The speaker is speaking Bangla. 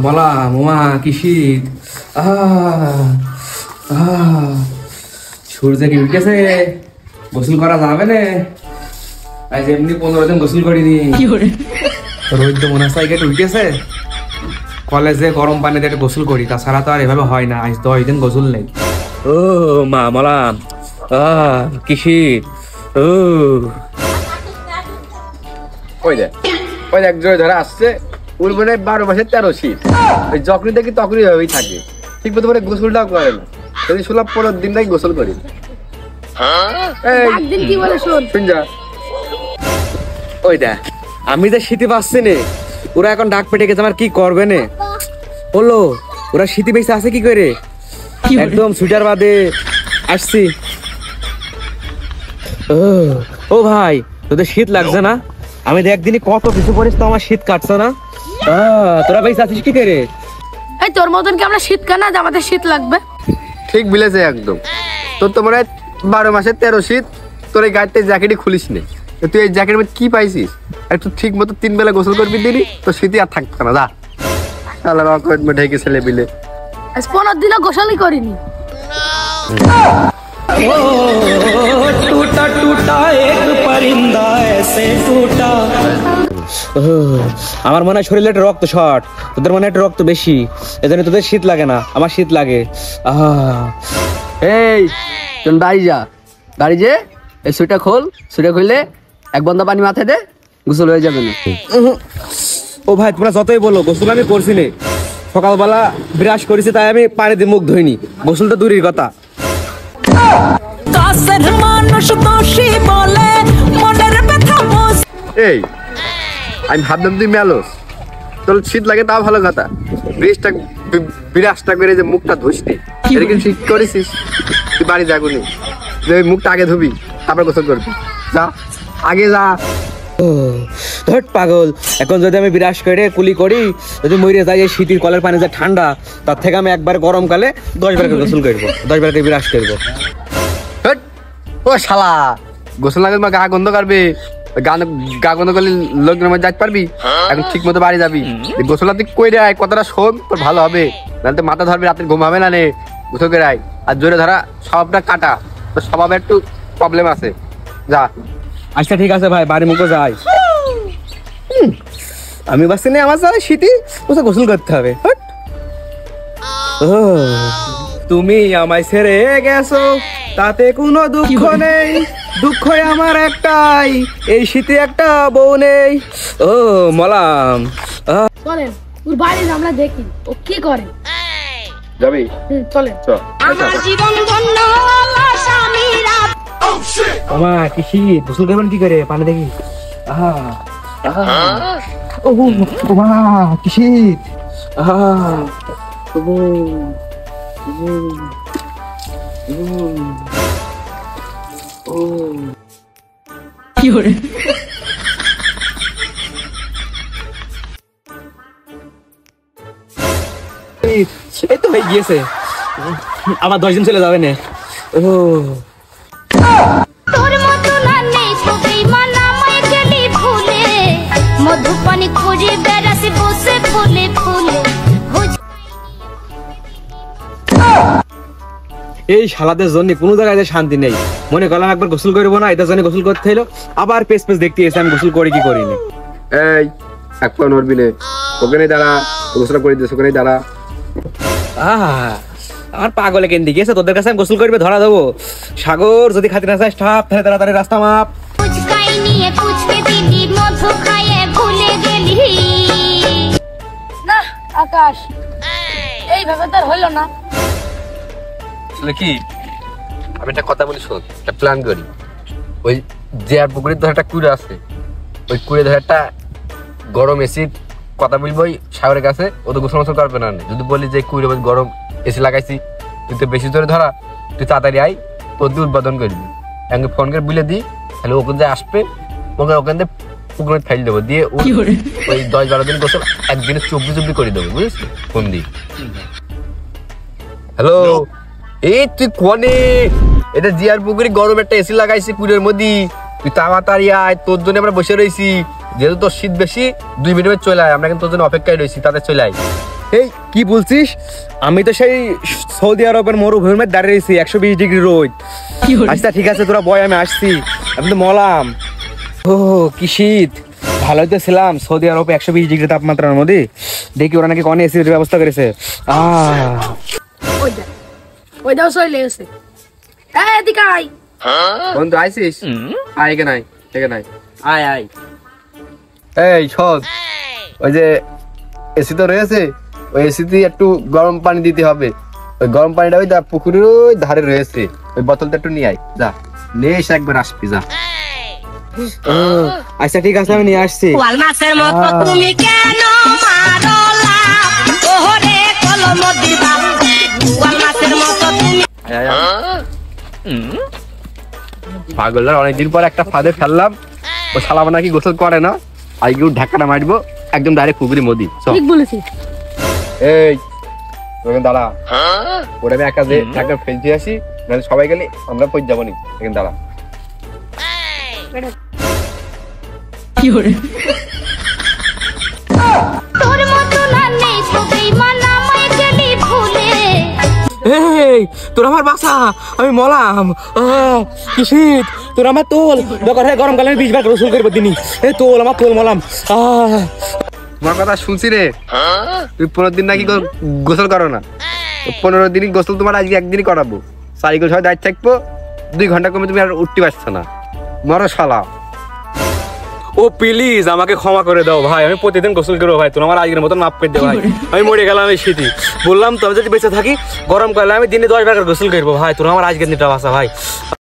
বলা মামা কি শীত, সূর্য কি উঠেছে, গোসল করা যাবে না? আজ এমনি 15 দিন গোসল করিনি, রোদ তো মনে হয় উঠেছে। কলেজে গরম পানিতে একটা গোসল করি, তাছাড়া তো আর এভাবে হয় না। আজ 10 দিন গোসল নেই। ও মা বলা কি শীত। ওই দেখ জোরে ধরা আসছে, উর্বনে 12 মাসে 13 শীত। ওই যখনই দেখি তখনই ভাবেই থাকে, ঠিক মতো করে গোসলটাও করে না। যদি 16-15 দিন নাকি গোসল করি। একদিন কি বলে শুন যা। ওই দেখ আমি যে শীতে পাচ্ছি নে, ওরা এখন ডাক পেটে গেছে, আমার কি করবে নে বললো। ওরা শীতে বেঁচে আছে কি করে, একদম সুইটার বাদে আসছি। ও ভাই তোদের শীত লাগছে না? আমি দেখ দিনই কত কিছু করিস তো আমার শীত কাটছে না। তোরা বেঁচে আছিস কি করে? এই তোর মতন কি আমরা শীত কানা যে আমাদের শীত লাগবে? ঠিক বলেছে একদম। তোর তো মনে হয় 12 মাসে 13 শীত। তোর এই গাড়িতে জ্যাকেটই খুলিস নে। তুই এই জ্যাকেটের মধ্যে কি পাইছিস? একটু ঠিক মতো 3 বেলা গোসল করবি দিনই, তো শীতই আর থাকবে না। যা শালা রকম ঢেকে ছেলে বিলে। আজ 15 দিনও গোসলই করিনি। टूटा टूटा एक परिंदा ऐसे टूटा। আমার মনে হয় শরীরে একটা রক্ত শর্ট, তোদের মনে হয় একটা রক্ত বেশি, এজন্য তোদের শীত লাগে না, আমার শীত লাগে। এই তুই বাড়ি যে এই সুইটা খোল, সুইটা খুললে 1 বন্ধা পানি মাথায় দে, গোসল হয়ে যাবে না। ও ভাই তোমরা যতই বলো, গোসল আমি করছি নে। সকালবেলা ব্রাশ করেছি, তাই আমি পানি দিয়ে মুখ ধুইনি। গোসল তো দূরের কথা। এই আমি ভাবলাম তুই মেলোস, তোর শীত লাগে তাও ভালো কথা। বিরাজটা করে যে মুখটা ধুসনি, এটা কিন্তু ঠিক করেছিস। তুই বাড়ি যাগুনি, মুখটা আগে ধুবি, তারপর গোসল করবি। যা আগে যা। ধট পাগল, এখন যদি আমি বিরাজ করে কুলি করি, যদি মরে যাই, শীতের কলের পানি যা ঠান্ডা, তার থেকে আমি একবার গরমকালে 10 বার গোসল করবো, 10 বার বিরাজ করবো। ও শালা, গোসল লাগে তোমার গা গন্ধ করবে, গা গন্ধ করলে লোকজনের মধ্যে যাইতে পারবি? এখন ঠিক মতো বাড়ি যাবি। গোসলা তুই কই রায়, কথাটা শোন, তোর ভালো হবে। নাহলে তো মাথা ধরবি, রাতে ঘুম হবে না নে। গোসল করে আয়। আর জোরে ধরা স্বভাবটা কাটা, তোর স্বভাবে একটু প্রবলেম আছে। যা। আচ্ছা ঠিক আছে ভাই, বাড়ি মুখে যাই। আমি বাসি নেই, আমার সাথে শীতে কোথাও গোসল করতে হবে। তুমি আমায় ছেড়ে গেছো, তাতে কোনো দুঃখ নেই, দুঃখ আমার একটাই, এই শীতে একটা বউ নেই। ও মলাম, চলেন ওর বাড়ি আমরা দেখি ও কি করে। যাবি? চলেন। আমার জীবন ধন্য হলো স্বামীরা। মামা কি শীত, গোসল করবেন কি করে, পানি দেখি। ও মা কি শীত। কি করে? এই তো হয়ে গিয়েছে, আবার 10 দিন চলে যাবে না। তোর মতো না নেই তো বেঈমান আমায় গেলি ভুলে, মধুপানি খুঁজে বেড়াসি বসে ফুলে ফুলে। এই শালাদের জন্য কোনো জায়গায় শান্তি নেই। মনে করলাম একবার গোসল করবো না, এটার জন্য গোসল করতে হলো, আবার পেস দেখতে এসে আমি গোসল করি কি করিনি। এই এক পা নড়বি নে, ওখানে দাঁড়া, গোসল করে দিস, ওখানে দাঁড়া। আমার পাগলে কেন দিয়েছে, তোদের কাছে আমি গোসল করবে ধরা দেবো। সাগর যদি খাতে না চাস ঠাপ, তাহলে তাড়াতাড়ি রাস্তা মাপ। পুচকাই নিয়ে পুচকে দিদি মধু খাইয়ে ভুলে গেলি। না আকাশ, এইভাবে তো আর হইল না। কি আমি একটা কথা বলি শোন, একটা প্ল্যান করি। ওই যে আর পুকুরের ধর একটা কুড়ে আছে, ওই কুড়ে ধর একটা গরম এসি কথা বলবো ওই সাগরের কাছে। ও তো গোসল মোসল করবে না, যদি বলি যে কুড়ে গরম এসি লাগাইছি, তুই তো বেশি জোরে ধরা, তুই তাড়াতাড়ি আই, তোর দিয়ে উদ্বোধন করবি। এমনি ফোন করে বুলে দিই, তাহলে ওখান দিয়ে আসবে, ওকে ওখান দিয়ে পুকুরে ফেলে দেবো, দিয়ে ওই 10-12 দিন গোসল একদিনে 24 করে দেবো, বুঝিস? ফোন দিই। হ্যালো, এই তুই কোনে, এটা জিয়ার পুকুরে গরম একটা এসি লাগাইছি কুড়ের মধ্যে, তুই তাড়াতাড়ি আয়, তোর জন্য আমরা বসে রয়েছি। যেহেতু তোর শীত বেশি 2 মিনিটে চলে আয়, আমরা কিন্তু তোর জন্য অপেক্ষায় রয়েছি, তাতে চলে আয়। এই কি বলছিস? আমি তো সেই সৌদি আরবের মরুভূমির মধ্যে দাঁড়িয়ে রয়েছি, 120 ডিগ্রি রোদ। আচ্ছা ঠিক আছে, তোরা বয়, আমি আসছি। আমি তো মলাম। ও কি শীত! ভালোই তো ছিলাম সৌদি আরবে 120 ডিগ্রি তাপমাত্রার মধ্যে। দেখি ওরা নাকি কনে এসির ব্যবস্থা করেছে। ওই দাও চলে গেছে। এদিকে আয়। বন্ধু আইছিস? আয়, এখানে আয়, এখানে আয়, আয় আয়। এই শোন, ওই যে এসি তো রয়েছে, ওই এসিতে একটু গরম পানি দিতে হবে। ওই গরম পানিটা ওই পুকুরের ওই ধারে রয়েছে, ওই বোতলটা একটু নিয়ে আয়, যা নিয়ে এসে একবার আসবি, যা। আচ্ছা ঠিক আছে, আমি নিয়ে আসছি। মাছের মতো তুমি কেন মারো লাভ, ওরে কলম দিবা, মাছের মতো তুমি। পাগলটার অনেকদিন পর একটা ফাঁদে ফেললাম, ও শালা নাকি গোসল করে না, আজকে ঢাকাটা মারবো একদম ডাইরেক্ট পুকুরি মদি। ঠিক বলেছিস। এই দাঁড়া, ওরা আমি একা যে ঢাকা ফেলতে আসি, নাহলে সবাই গেলে আমরা পৌঁছ যাবো নি। এখানে দাঁড়া। তোর মতো না নেই তো বেঈমান আমায় গেলি ভুলে। এই তোর আমার বাসা, আমি মলাম। কি শীত! তোর আমার তোল দরকার হয় গরমকালে আমি 20 বার গোসল করবো দিনই। এই তোল আমার তোল মলাম। তোমার কথা শুনছি রে, তুই 15 দিন নাকি গোসল করো না। 15 দিনই গোসল তোমার আজকে একদিনই করাবো। সাইকেল সবাই দায়িত্ব থাকবো, 2 ঘন্টা কমে তুমি আর উঠতে পারছো না, মরো শালা। ও প্লিজ আমাকে ক্ষমা করে দাও ভাই, আমি প্রতিদিন গোসল করবো ভাই, তোর আমার আজকের মতন মাফ করে দে ভাই। আমি মরে গেলাম এই শীতে, বললাম তো আমি যদি বেঁচে থাকি গরমকালে আমি দিনে 10 বার গোসল করবো ভাই, তোর আমার আজকের দিনটা বাসা ভাই।